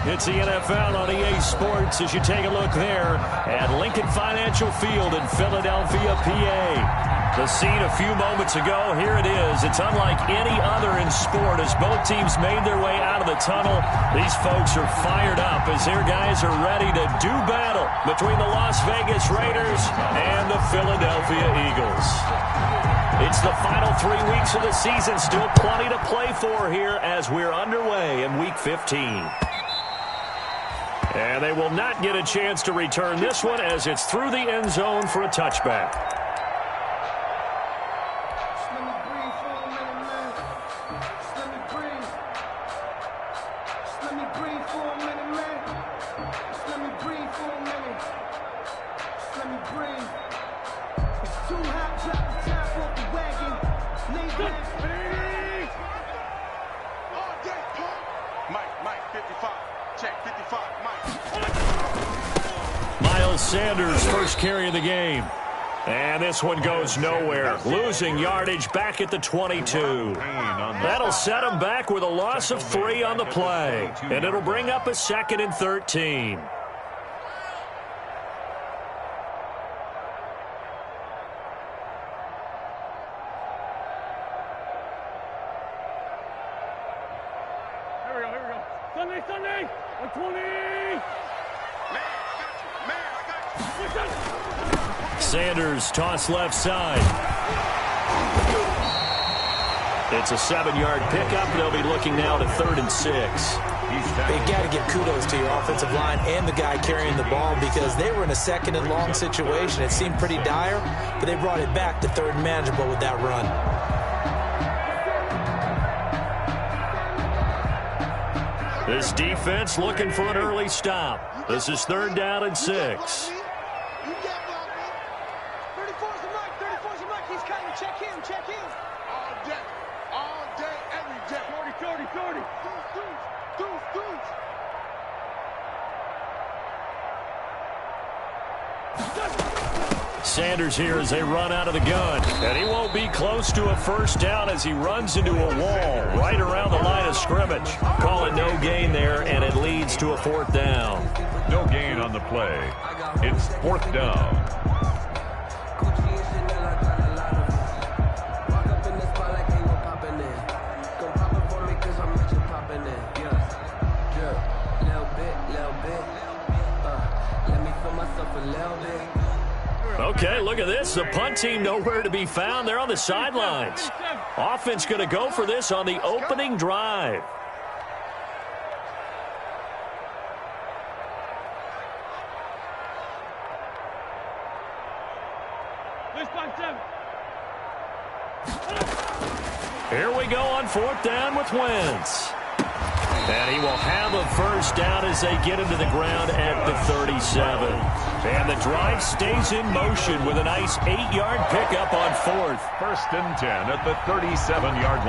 It's the NFL on EA Sports as you take a look there at Lincoln Financial Field in Philadelphia, PA. The scene a few moments ago, here it is. It's unlike any other in sport as both teams made their way out of the tunnel. These folks are fired up as their guys are ready to do battle between the Las Vegas Raiders and the Philadelphia Eagles. It's the final 3 weeks of the season. Still plenty to play for here as we're underway in Week 15. And they will not get a chance to return this one as it's through the end zone for a touchback. Sanders first carry of the game. And this one goes nowhere. Losing yardage back at the 22. That'll set him back with a loss of 3 on the play. And it'll bring up a 2nd and 13. Here we go. Sunday, 120. Sanders toss left side. It's a 7-yard pickup. They'll be looking now to 3rd and 6. You got to give kudos to your offensive line and the guy carrying the ball because they were in a 2nd and long situation. It seemed pretty dire, but they brought it back to 3rd and manageable with that run. This defense looking for an early stop. This is 3rd down and 6. Sanders here as they run out of the gun. And he won't be close to a first down as he runs into a wall right around the line of scrimmage. Call it no gain there, and it leads to a 4th down. No gain on the play. It's 4th down. Okay, look at this. The punt team nowhere to be found. They're on the sidelines. Offense going to go for this on the opening drive. Here we go on 4th down with Wentz. And he will have a first down as they get him to the ground at the 37. And the drive stays in motion with a nice 8-yard pickup on 4th. 1st and 10 at the 37-yard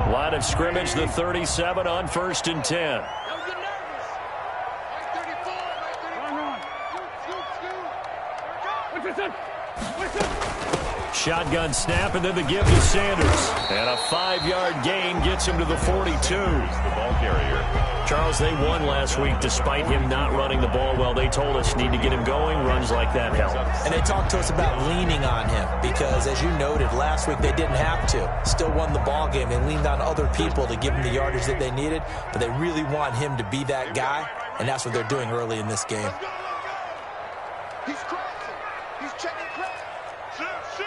line. Line of scrimmage, the 37 on 1st and 10. Shotgun snap, and then the give to Sanders. And a 5-yard gain gets him to the 42. The ball carrier. Charles, they won last week despite him not running the ball well. They told us need to get him going. Runs like that help. And they talked to us about leaning on him because, as you noted, last week they didn't have to. Still won the ball game. They leaned on other people to give them the yardage that they needed, but they really want him to be that guy, and that's what they're doing early in this game. He's crossing. He's checking crack. Shit.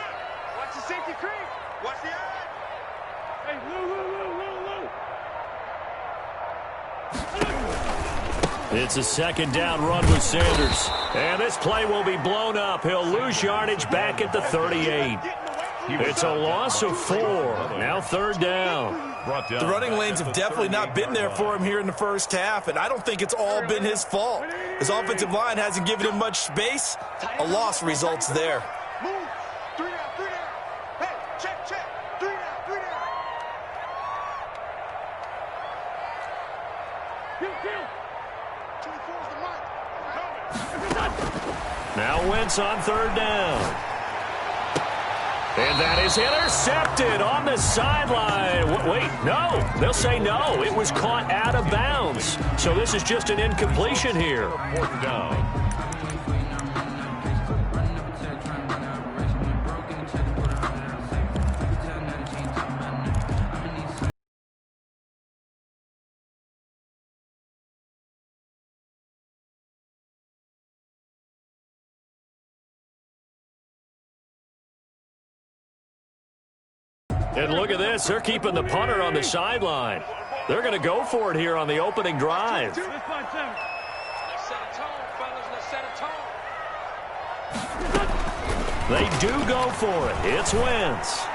Watch the safety creep. Watch the eye. Hey, Lou. It's a 2nd down run with Sanders. And this play will be blown up. He'll lose yardage back at the 38. It's a loss of 4. Now 3rd down. The running lanes have definitely not been there for him here in the first half, and I don't think it's all been his fault. His offensive line hasn't given him much space. A loss results there. Move. 3 down. Hey, check. 3 down. Kill. 24's the mark. Now Wentz on 3rd down. And that is intercepted on the sideline. Wait, no. They'll say no. It was caught out of bounds. So this is just an incompletion here. 4th down. And look at this. They're keeping the punter on the sideline. They're going to go for it here on the opening drive. Let's set a tone, fellas. Let's set a tone. They do go for it. It's Wentz.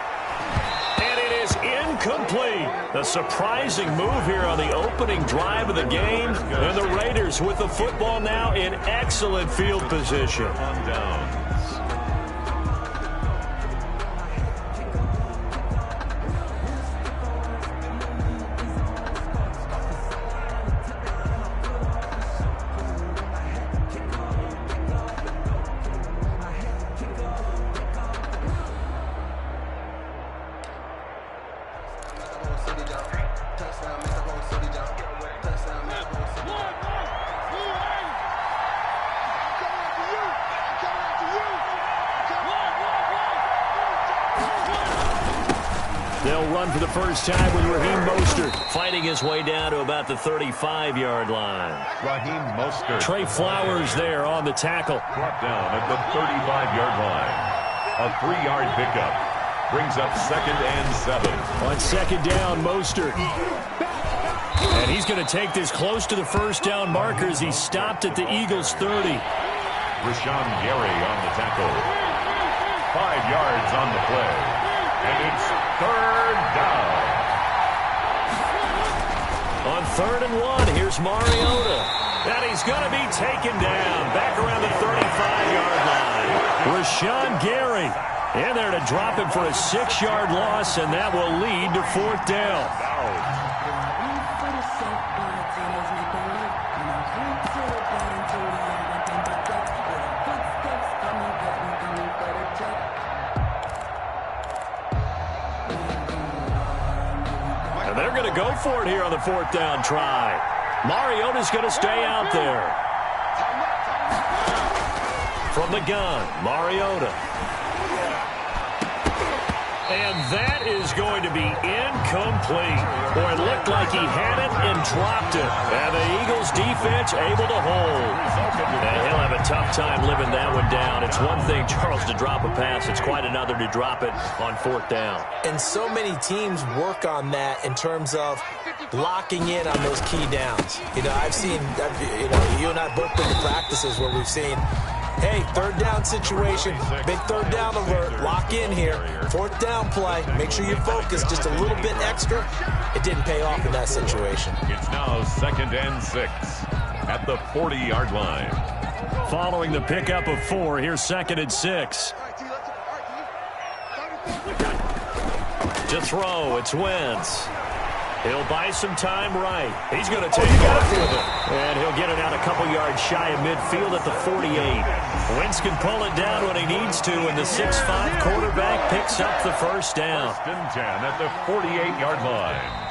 And it is incomplete. A surprising move here on the opening drive of the game. And the Raiders with the football now in excellent field position. On downs. They'll run for the first time with Raheem Mostert fighting his way down to about the 35-yard line. Raheem Mostert. Trey Flowers there on the tackle. Brought down at the 35-yard line. A 3-yard pickup. Brings up 2nd and 7. On 2nd down, Mostert. And he's going to take this close to the first down markers. He stopped at the Eagles' 30. Rashawn Gary on the tackle. 5 yards on the play. And it's 3rd down. On 3rd and 1, here's Mariota. And he's going to be taken down back around the 35-yard line. Rashawn Gary in there to drop him for a 6-yard loss, and that will lead to 4th down. They're going to go for it here on the 4th down try. Mariota's going to stay out there. From the gun, Mariota. And that is going to be incomplete. Boy, it looked like he had it and dropped it. And the Eagles defense able to hold. And he'll have a tough time living that one down. It's one thing, Charles, to drop a pass. It's quite another to drop it on 4th down. And so many teams work on that in terms of locking in on those key downs. You know, you and I both been to practices where we've seen, hey, 3rd down situation, big 3rd down alert, lock in here, 4th down play, make sure you focus just a little bit extra. It didn't pay off in that situation. It's now 2nd and 6 at the 40-yard line. Following the pickup of 4, here's 2nd and 6. To throw, it's Wentz. He'll buy some time right. He's going to take off with it. And he'll get it out a couple yards shy of midfield at the 48. Wentz can pull it down when he needs to, and the 6'5" quarterback picks up the first down. 1st and 10 at the 48-yard line.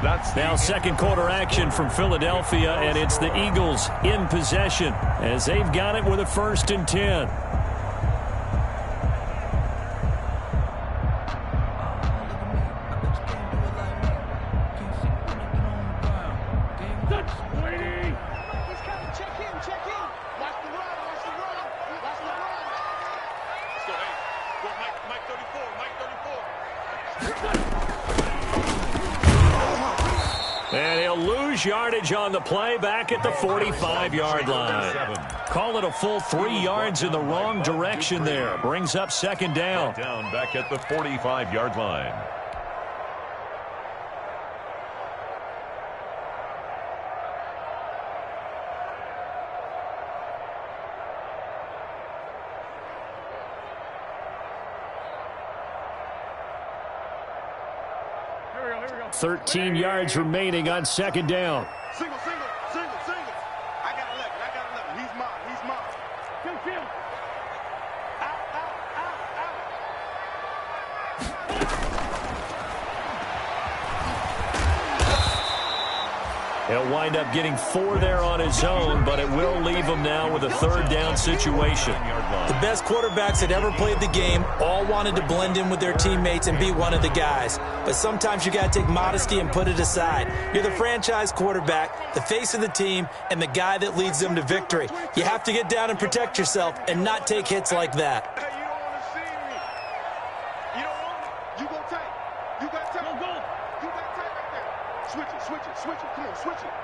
That's now second quarter action from Philadelphia, and it's the Eagles in possession as they've got it with a 1st and 10. And he'll lose yardage on the play back at the 45-yard line. Call it a full 3 yards in the wrong direction there. Brings up 2nd down. Down back at the 45-yard line. Here we go. 13 yards remaining on 2nd down. Single. I got 11. He's mine. Kill. Out. He'll wind up getting 4 there on his own, but it will leave him now with a 3rd down situation. The best quarterbacks that ever played the game all wanted to blend in with their teammates and be one of the guys. But sometimes you got to take modesty and put it aside. You're the franchise quarterback, the face of the team, and the guy that leads them to victory. You have to get down and protect yourself and not take hits like that. Hey, you don't want to see me. You don't want me. You go tight. You got tight. Go. You got tight right there. Switch it, switch it, switch it. Come on, switch it.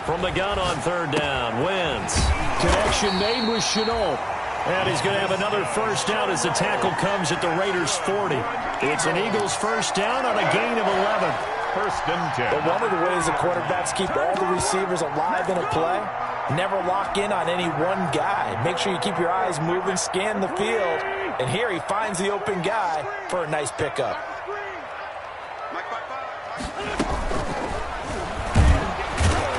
From the gun on 3rd down, Wentz. Connection made with Chenault. And he's going to have another 1st down as the tackle comes at the Raiders' 40. It's an Eagles 1st down on a gain of 11. 1st and 10. But one of the ways the quarterbacks keep all the receivers alive in a play, never lock in on any one guy. Make sure you keep your eyes moving, scan the field. And here he finds the open guy for a nice pickup.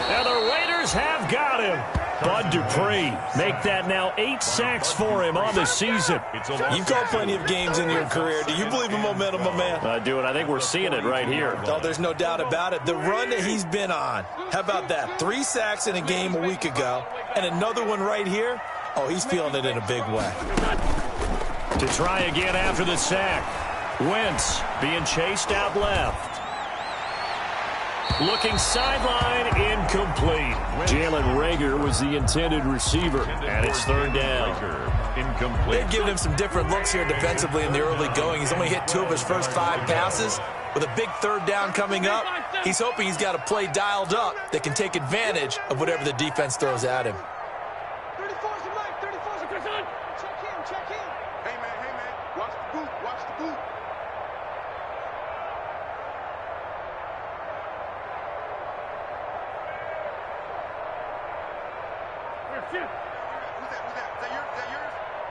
And the Raiders have got him. Bud Dupree make that now 8 sacks for him on the season. You've called plenty of games in your career. Do you believe in momentum, my man? I do, and I think we're seeing it right here. Oh, there's no doubt about it. The run that he's been on. How about that? 3 sacks in a game a week ago, and another one right here. Oh, he's feeling it in a big way. To try again after the sack. Wentz being chased out left. Looking sideline, incomplete. Jalen Reagor was the intended receiver, and it's 3rd down. Incomplete. They've given him some different looks here defensively in the early going. He's only hit 2 of his first 5 passes. With a big 3rd down coming up, he's hoping he's got a play dialed up that can take advantage of whatever the defense throws at him. 34's the mic, 34's the mic. Check in. Hey, man, watch the boot, watch the boot.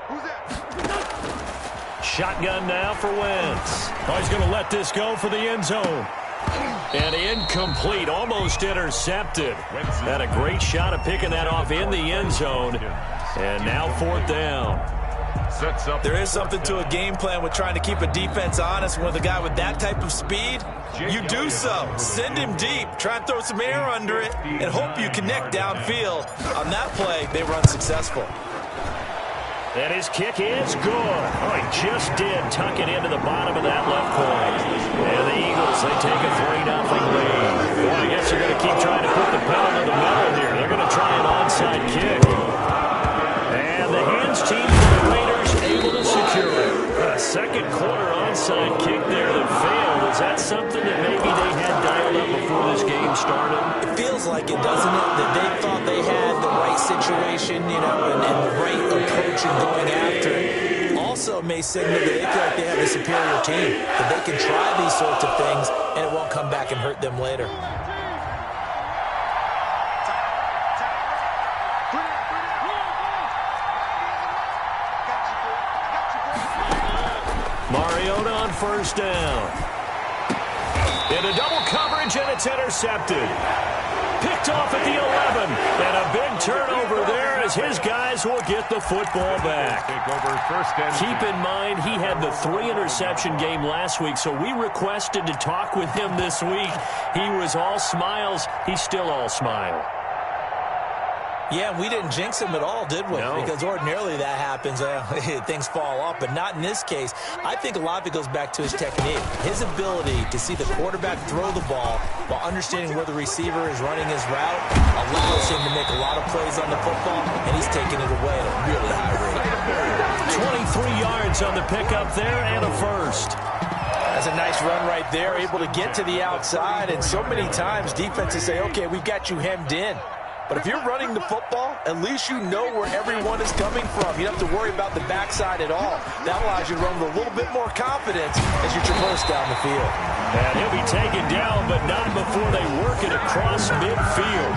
Who's that? Shotgun now for Wentz. Oh, he's going to let this go for the end zone. And incomplete, almost intercepted. Had a great shot at picking that off in the end zone. And now 4th down. There is something to a game plan with trying to keep a defense honest. With a guy with that type of speed, you do so. Send him deep. Try and throw some air under it and hope you connect downfield. On that play, they were unsuccessful. And his kick is good. Oh, he just did tuck it into the bottom of that left corner. And the Eagles, they take a 3-0 lead. Well, I guess they're going to keep trying to put the pedal to the metal here. They're going to try an onside kick. And the hands team for the Raiders able to secure it. A 2nd quarter onside kick there that failed. Is that something that maybe they had dialed up before this game started? It feels like it, doesn't it? That they thought they had the right situation, you know, and the right approach in going after it. Also may signal that they feel like they have a superior team, that they can try these sorts of things and it won't come back and hurt them later. Mariota on 1st down. Into double coverage, and it's intercepted. Picked off at the 11. And a big turnover there as his guys will get the football back. Keep in mind, he had the 3-interception game last week, so we requested to talk with him this week. He was all smiles. He's still all smile. Yeah, we didn't jinx him at all, did we? No. Because ordinarily that happens. Things fall off, but not in this case. I think a lot of it goes back to his technique. His ability to see the quarterback throw the ball while understanding where the receiver is running his route allows him to make a lot of plays on the football, and he's taking it away at a really high rate. 23 yards on the pickup there and a 1st. That's a nice run right there, able to get to the outside, and so many times defenses say, okay, we've got you hemmed in. But if you're running the football, at least you know where everyone is coming from. You don't have to worry about the backside at all. That allows you to run with a little bit more confidence as you traverse down the field. And he'll be taken down, but not before they work it across midfield.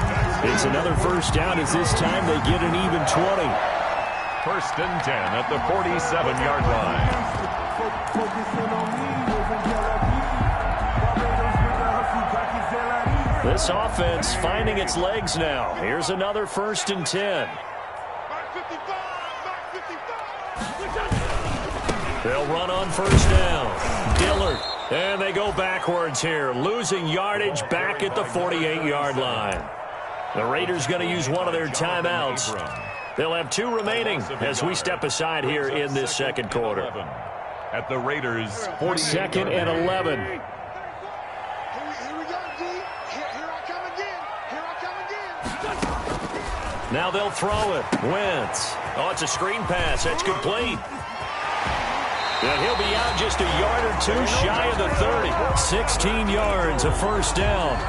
It's another 1st down as this time they get an even 20. 1st and 10 at the 47-yard line. This offense finding its legs now. Here's another 1st and 10. They'll run on 1st down. Dillard And they go backwards here, losing yardage back at the 48-yard line. The Raiders going to use one of their timeouts. They'll have 2 remaining as we step aside here in this second quarter. At the Raiders' 2nd and 11. Here we go, D. Here I come again. Here I come again. Now they'll throw it. Wentz. Oh, it's a screen pass. That's complete. And he'll be out just a yard or 2 shy of the 30. 16 yards, a first down.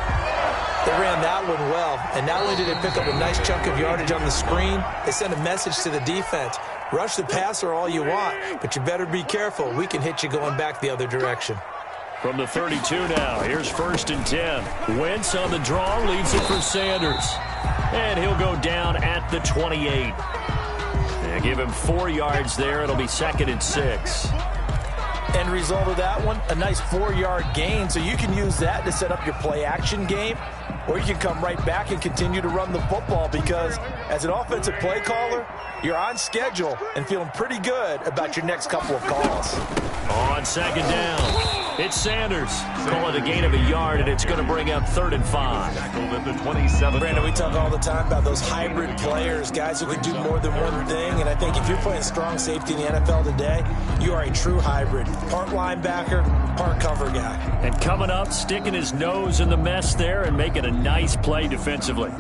They ran that one well, and not only did they pick up a nice chunk of yardage on the screen, they sent a message to the defense. Rush the passer all you want, but you better be careful. We can hit you going back the other direction. From the 32 now, here's 1st and 10. Wentz on the draw, leads it for Sanders. And he'll go down at the 28. And give him 4 yards there. It'll be 2nd and 6. End result of that one, a nice 4-yard gain, so you can use that to set up your play-action game, or you can come right back and continue to run the football because as an offensive play caller, you're on schedule and feeling pretty good about your next couple of calls. On 2nd down. It's Sanders. Call it a gain of a yard, and it's going to bring up 3rd and 5. At the 27. Brandon, we talk all the time about those hybrid players, guys who can do more than one thing, and I think if you're playing strong safety in the NFL today, you are a true hybrid. Part linebacker, part cover guy. And coming up, sticking his nose in the mess there and making a nice play defensively.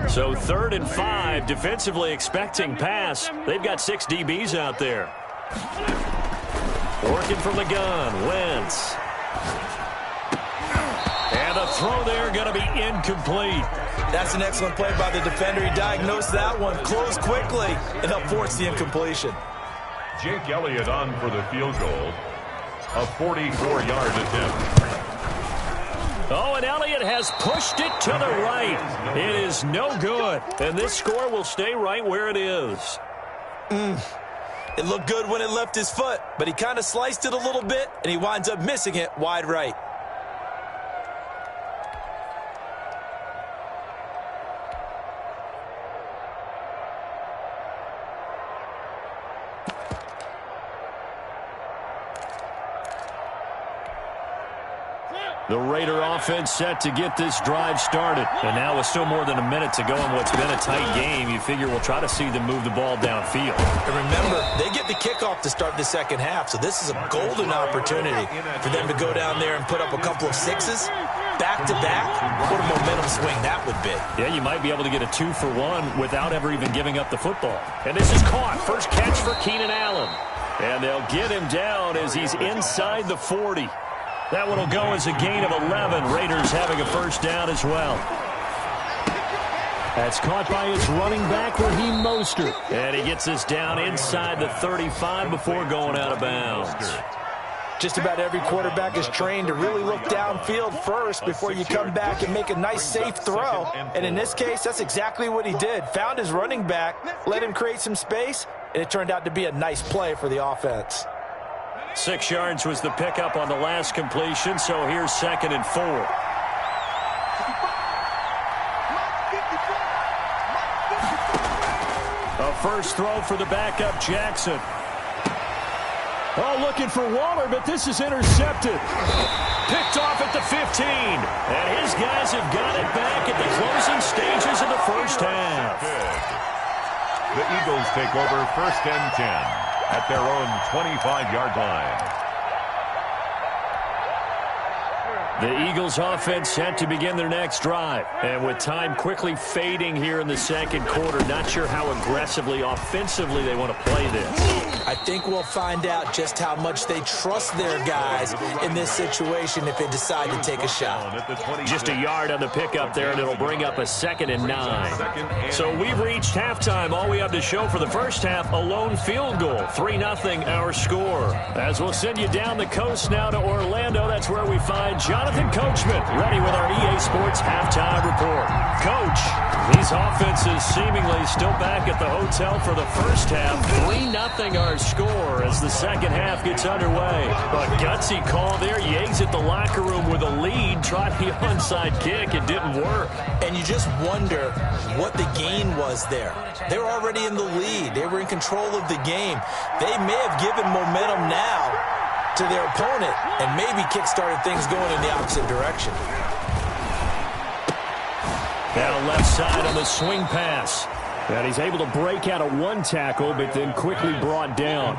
So 3rd and 5, defensively expecting pass. They've got 6 DBs out there. Working from the gun, Wentz. And the throw there going to be incomplete. That's an excellent play by the defender. He diagnosed that one, closed quickly, and helped force the incompletion. Jake Elliott on for the field goal. A 44-yard attempt. Oh, and Elliott has pushed it to the right. It is no good. And this score will stay right where it is. It looked good when it left his foot, but he kind of sliced it a little bit, and he winds up missing it wide right. The Raider offense set to get this drive started. And now with still more than a minute to go in what's been a tight game, you figure we'll try to see them move the ball downfield. And remember, they get the kickoff to start the second half, so this is a golden opportunity for them to go down there and put up a couple of 6s back-to-back. What a momentum swing that would be. Yeah, you might be able to get a 2-for-1 without ever even giving up the football. And this is caught. First catch for Keenan Allen. And they'll get him down as he's inside the 40. That one will go as a gain of 11. Raiders having a first down as well. That's caught by his running back, Raheem Mostert. And he gets us down inside the 35 before going out of bounds. Just about every quarterback is trained to really look downfield first before you come back and make a nice, safe throw. And in this case, that's exactly what he did. Found his running back, let him create some space, and it turned out to be a nice play for the offense. 6 yards was the pickup on the last completion, so here's 2nd and 4. A first throw for the backup, Jackson. Oh, looking for Waller, but this is intercepted. Picked off at the 15. And his guys have got it back at the closing stages of the first half. The Eagles take over 1st and 10. At their own 25-yard line. The Eagles offense set to begin their next drive. And with time quickly fading here in the second quarter, not sure how aggressively, offensively they want to play this. I think we'll find out just how much they trust their guys in this situation if they decide to take a shot. Just a yard on the pickup there, and it'll bring up a 2nd and 9. So we've reached halftime. All we have to show for the first half, a lone field goal. 3-0 our score. As we'll send you down the coast now to Orlando, that's where we find Jonathan Jonathan Coachman, ready with our EA Sports halftime report. Coach, these offenses seemingly still back at the hotel for the first half. 3-0 our score as the second half gets underway. A gutsy call there. Yates at the locker room with a lead. Tried the onside kick. It didn't work. And you just wonder what the gain was there. They were already in the lead. They were in control of the game. They may have given momentum now to their opponent and maybe kick-started things going in the opposite direction. Now left side on the swing pass. And he's able to break out of one tackle, but then quickly brought down.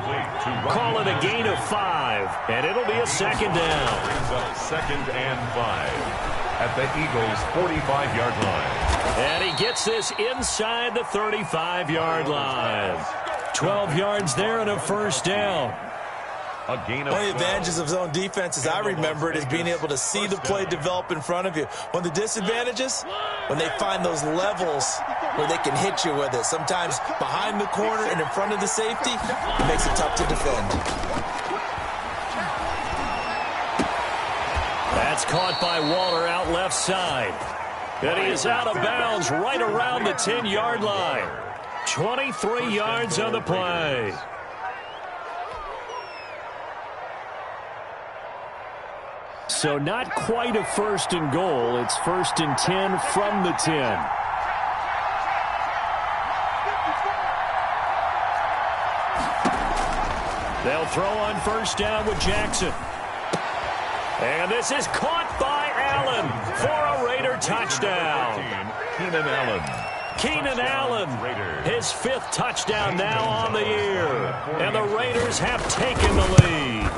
Call it a gain of 5, and it'll be a second down. Second and 5 at the Eagles' 45-yard line. And he gets this inside the 35-yard line. 12 yards there and a first down. A gain of One of the advantages of zone defense, as I remember it, is being able to see the play develop in front of you. One of the disadvantages, when they find those levels where they can hit you with it. Sometimes behind the corner and in front of the safety, it makes it tough to defend. That's caught by Waller out left side. And he is out of bounds right around the 10-yard line. 23 yards on the play. So not quite a first and goal. It's first and 10 from the 10. They'll throw on first down with Jackson. And this is caught by Allen for a Raider touchdown. Keenan Allen, his 5th touchdown now on the year. And the Raiders have taken the lead.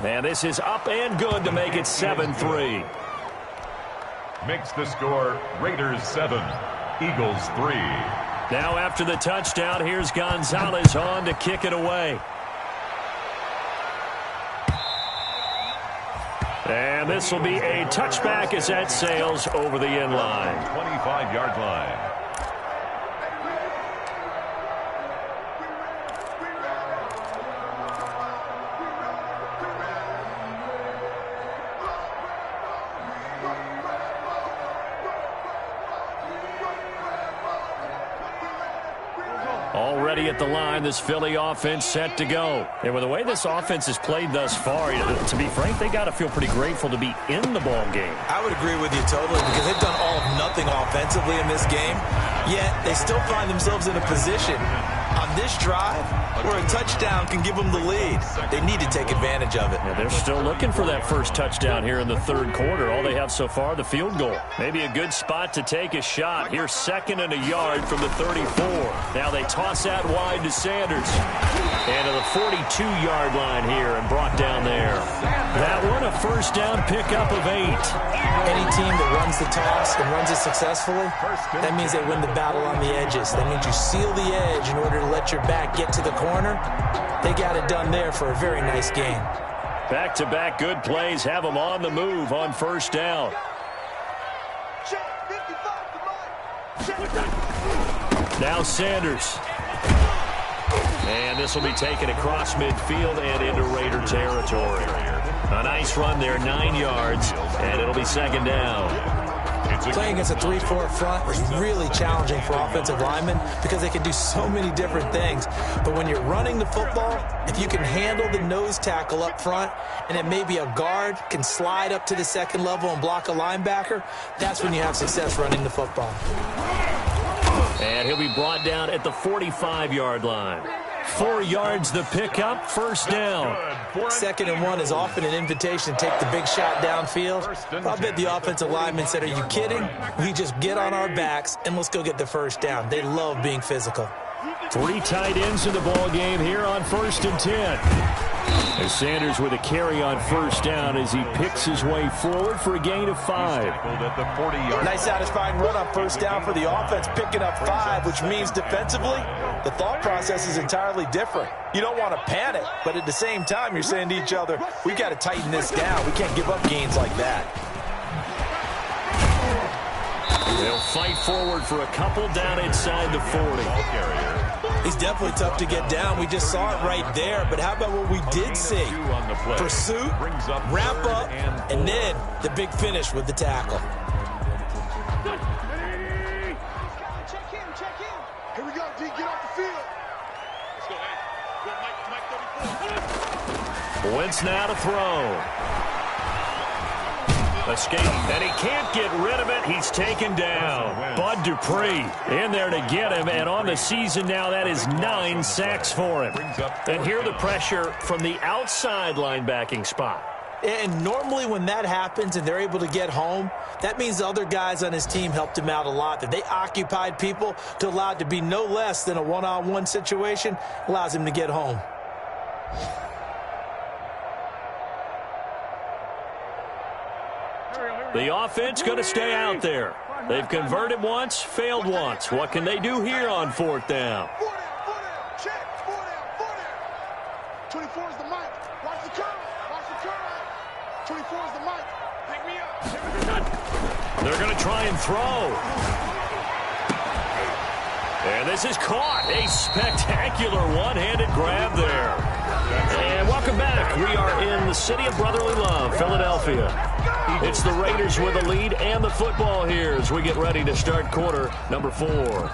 And this is up and good to make it 7-3. Makes the score Raiders 7, Eagles 3. Now after the touchdown, here's Gonzalez on to kick it away. And this will be a touchback as that sails over the end line. 25-yard line. Already at the line, this Philly offense set to go. And with the way this offense has played thus far, to be frank, they got to feel pretty grateful to be in the ball game. I would agree with you totally, because they've done all of nothing offensively in this game, yet they still find themselves in a position on this drive where a touchdown can give them the lead. They need to take advantage of it. Yeah, they're still looking for that first touchdown here in the third quarter. All they have so far, the field goal. Maybe a good spot to take a shot. Here's 2nd and a yard from the 34. Now they toss out wide to Sanders. And to the 42-yard line here and brought down there. That one a first down pickup of 8. Any team that runs the toss and runs it successfully, that means they win the battle on the edges. That means you seal the edge in order to let your back get to the corner. They got it done there for a very nice game. Back-to-back good plays have them on the move on first down. Now Sanders. And this will be taken across midfield and into Raider territory. A nice run there, 9 yards, and it'll be second down. Playing against a 3-4 front is really challenging for offensive linemen because they can do so many different things. But when you're running the football, if you can handle the nose tackle up front and then maybe a guard can slide up to the second level and block a linebacker, that's when you have success running the football. And he'll be brought down at the 45-yard line. 4 yards the pickup, first down. 2nd and 1 is often an invitation to take the big shot downfield. I bet the offensive lineman said, are you kidding? We just get on our backs and let's go get the first down. They love being physical. 3 tight ends in the ball game here on 1st and 10. As Sanders with a carry on first down as he picks his way forward for a gain of 5. Nice satisfying run on first down for the offense, picking up 5, which means defensively, the thought process is entirely different. You don't want to panic, but at the same time, you're saying to each other, we've got to tighten this down. We can't give up gains like that. They'll fight forward for a couple down inside the 40. He's definitely tough to get down. We just saw it right there. But how about what we did see? Pursuit, wrap up, and then the big finish with the tackle. Here we go, D. Get off the field. Let's go, Mike 34. Wentz now to throw. Escape, and he can't get rid of it. He's taken down. Bud Dupree in there to get him, and on the season now, that is 9 sacks for him. And here the pressure from the outside linebacking spot. And normally when that happens and they're able to get home, that means the other guys on his team helped him out a lot. That they occupied people to allow it to be no less than a one-on-one situation allows him to get home. The offense going to stay out there. They've converted once, failed once. What can they do here on 4th down? 24 is the mic. Watch the curve. Watch the curve. 24 is the mic. Pick me up. They're going to try and throw. And this is caught. A spectacular one-handed grab there. And welcome back. We are in the city of brotherly love, Philadelphia. It's the Raiders with the lead and the football here as we get ready to start quarter number 4.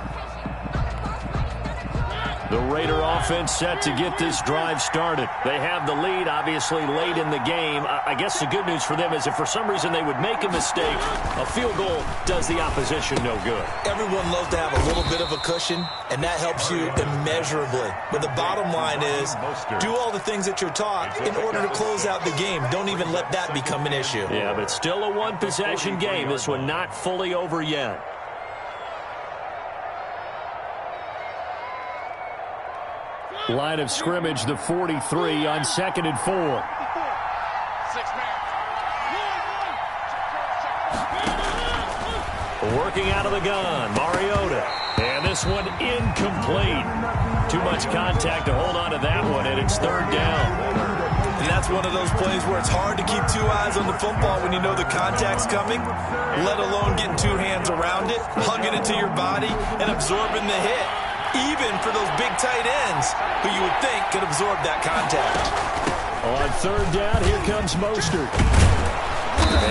The Raider offense set to get this drive started. They have the lead, obviously, late in the game. I guess the good news for them is if for some reason they would make a mistake, a field goal does the opposition no good. Everyone loves to have a little bit of a cushion, and that helps you immeasurably. But the bottom line is, do all the things that you're taught in order to close out the game. Don't even let that become an issue. Yeah, but it's still a one-possession game. This one not fully over yet. Line of scrimmage, the 43 on 2nd and 4. Working out of the gun, Mariota. And this one incomplete. Too much contact to hold on to that one, and it's 3rd down. And that's one of those plays where it's hard to keep 2 eyes on the football when you know the contact's coming, let alone getting 2 hands around it, hugging it to your body, and absorbing the hit. Even for those big tight ends who you would think could absorb that contact. On 3rd down, here comes Mostert.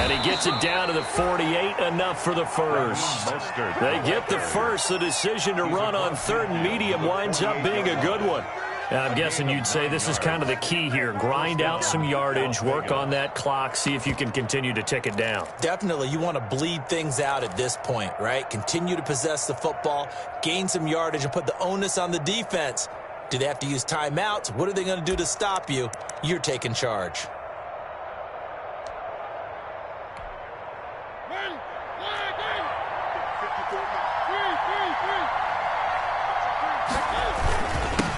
And he gets it down to the 48, enough for the first. They get the first. The decision to run on 3rd and medium winds up being a good one. Now, I'm guessing you'd say this is kind of the key here. Grind out some yardage, work on that clock, see if you can continue to tick it down. Definitely. You want to bleed things out at this point, right? Continue to possess the football, gain some yardage, and put the onus on the defense. Do they have to use timeouts? What are they going to do to stop you? You're taking charge.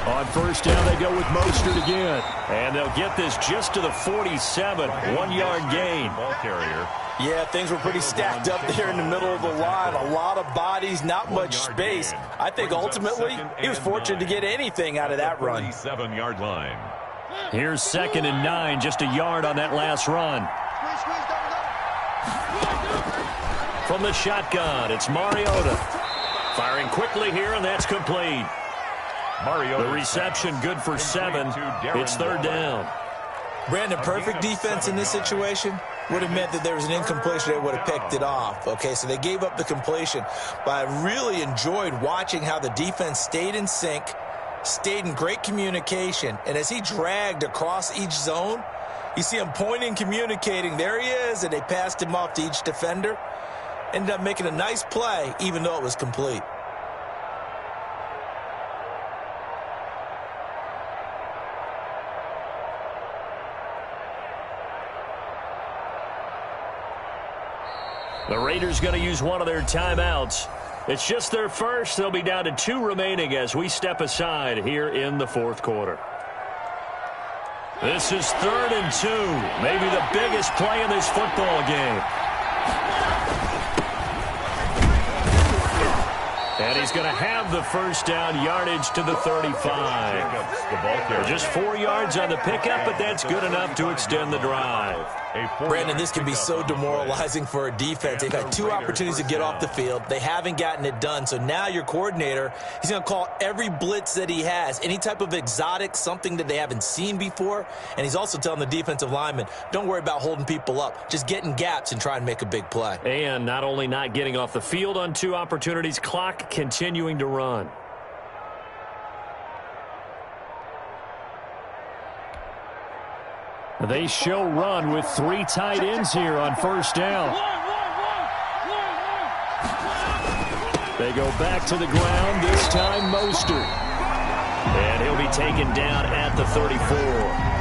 On 1st down, they go with Mostert again. And they'll get this just to the 47, 1-yard gain. Ball carrier. Yeah, things were pretty stacked up there in the middle of the line. A lot of bodies, not much space. I think ultimately he was fortunate to get anything out of that run. 47-yard line. Here's 2nd and 9, just a yard on that last run. From the shotgun, it's Mariota. Firing quickly here, and that's complete. The reception good for 7. It's 3rd down. Brandon, perfect defense in this situation would have meant that there was an incompletion. They would have picked it off. Okay, so they gave up the completion. But I really enjoyed watching how the defense stayed in sync, stayed in great communication. And as he dragged across each zone, you see him pointing, communicating. There he is, and they passed him off to each defender. Ended up making a nice play, even though it was complete. The Raiders going to use one of their timeouts. It's just their first. They'll be down to 2 remaining as we step aside here in the 4th quarter. This is 3rd and 2. Maybe the biggest play in this football game. And And he's going to have the first down, yardage to the 35. Just 4 yards on the pickup, but that's good enough to extend the drive. Brandon, this can be so demoralizing for a defense. They've had 2 opportunities to get off the field. They haven't gotten it done. So now your coordinator, he's going to call every blitz that he has, any type of exotic, something that they haven't seen before. And he's also telling the defensive lineman, don't worry about holding people up. Just get in gaps and try and make a big play. And not only not getting off the field on 2 opportunities, clock continuing to run. They show run with 3 tight ends here on first down. They go back to the ground, this time Mostert. And he'll be taken down at the 34.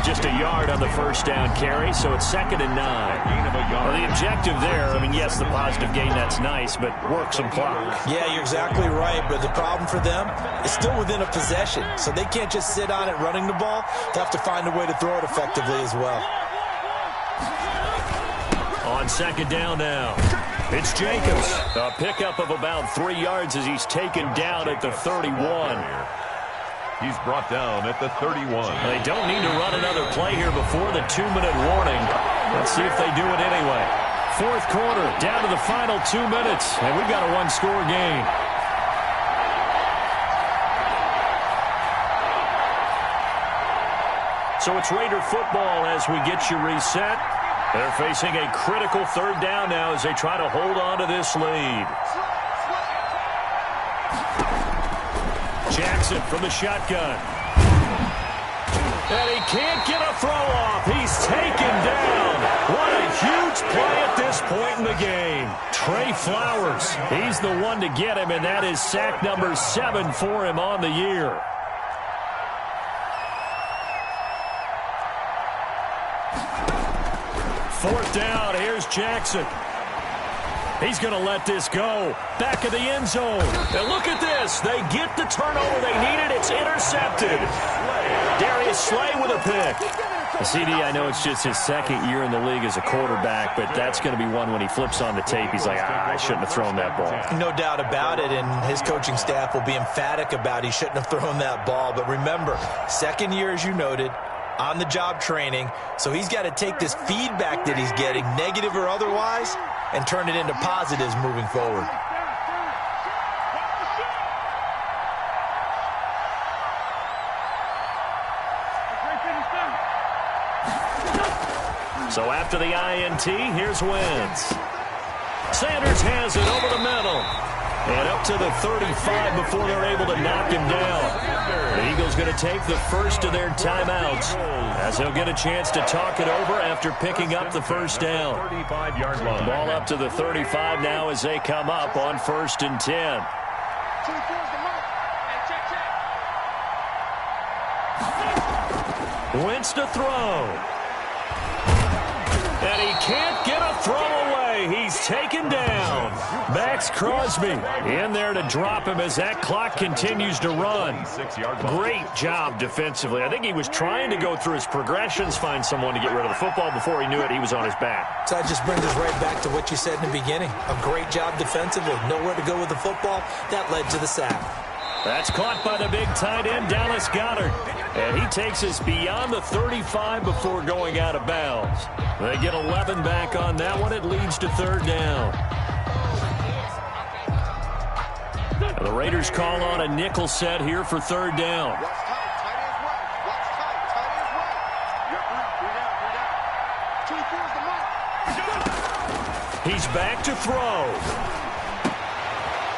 Just a yard on the first down carry, so it's 2nd and 9. Well, the objective there, I mean, yes, the positive gain, that's nice, but work some clock. Yeah, you're exactly right, but the problem for them is still within a possession, so they can't just sit on it running the ball. They have to find a way to throw it effectively as well. On 2nd down now, it's Jacobs. A pickup of about 3 yards as he's taken down at the 31. He's brought down at the 31. They don't need to run another play here before the 2-minute warning. Let's see if they do it anyway. 4th quarter, down to the final 2 minutes, and we've got a 1-score game. So it's Raider football as we get you reset. They're facing a critical 3rd down now as they try to hold on to this lead. Jackson from the shotgun. And he can't get a throw off. He's taken down. What a huge play at this point in the game. Trey Flowers, he's the one to get him, and that is sack number 7 for him on the year. Fourth down, here's Jackson. He's going to let this go. Back of the end zone. And look at this. They get the turnover they needed. It's intercepted. Darius Slay with a pick. CD, I know it's just his 2nd year in the league as a quarterback, but that's going to be one when he flips on the tape. He's like, I shouldn't have thrown that ball. No doubt about it, and his coaching staff will be emphatic about he shouldn't have thrown that ball. But remember, 2nd year, as you noted, on-the-job training, so he's got to take this feedback that he's getting, negative or otherwise, and turn it into positives moving forward. So after the INT, here's Wentz. Sanders has it over the middle. And up to the 35 before they're able to knock him down. The Eagles going to take the first of their timeouts as they'll get a chance to talk it over after picking up the first down. 35-yard line. Ball up to the 35 now as they come up on 1st and 10. Wentz to throw. And he can't get a throw away. He's taken down. Max Crosby in there to drop him as that clock continues to run. Great job defensively. I think he was trying to go through his progressions, find someone to get rid of the football. Before he knew it, he was on his back. So that just brings us right back to what you said in the beginning. A great job defensively. Nowhere to go with the football. That led to the sack. That's caught by the big tight end, Dallas Goedert. And he takes us beyond the 35 before going out of bounds. They get 11 back on that one. It leads to 3rd down. And the Raiders call on a nickel set here for 3rd down. He's back to throw.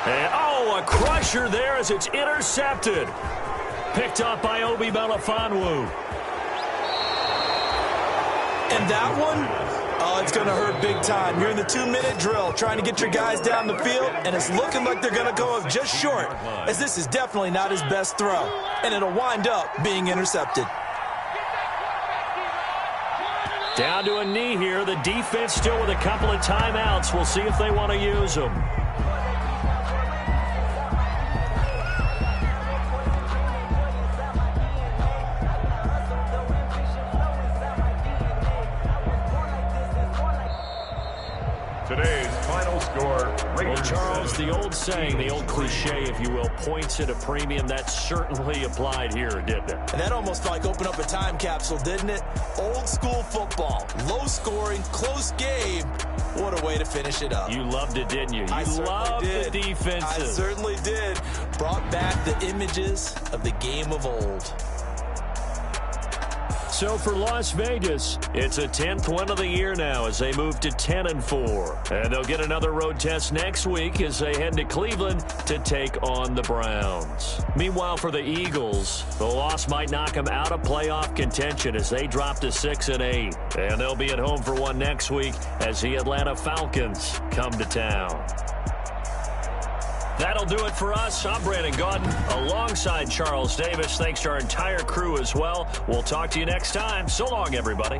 And, a crusher there as it's intercepted. Picked up by Obi Melifonwu. And that one, it's going to hurt big time. You're in the 2-minute drill trying to get your guys down the field, and it's looking like they're going to go just short, as this is definitely not his best throw, and it'll wind up being intercepted. Down to a knee here. The defense still with a couple of timeouts. We'll see if they want to use them. Today's final score, Raiders. Well, Charles, the old saying, the old cliche, if you will, points at a premium, that certainly applied here, didn't it? And that almost like opened up a time capsule, didn't it? Old school football, low scoring, close game. What a way to finish it up. You loved it, didn't you? You loved the defenses. I certainly did. Brought back the images of the game of old. So for Las Vegas, it's a 10th win of the year now as they move to 10-4. And they'll get another road test next week as they head to Cleveland to take on the Browns. Meanwhile, for the Eagles, the loss might knock them out of playoff contention as they drop to 6-8. And they'll be at home for one next week as the Atlanta Falcons come to town. That'll do it for us. I'm Brandon Gaudin alongside Charles Davis. Thanks to our entire crew as well. We'll talk to you next time. So long, everybody.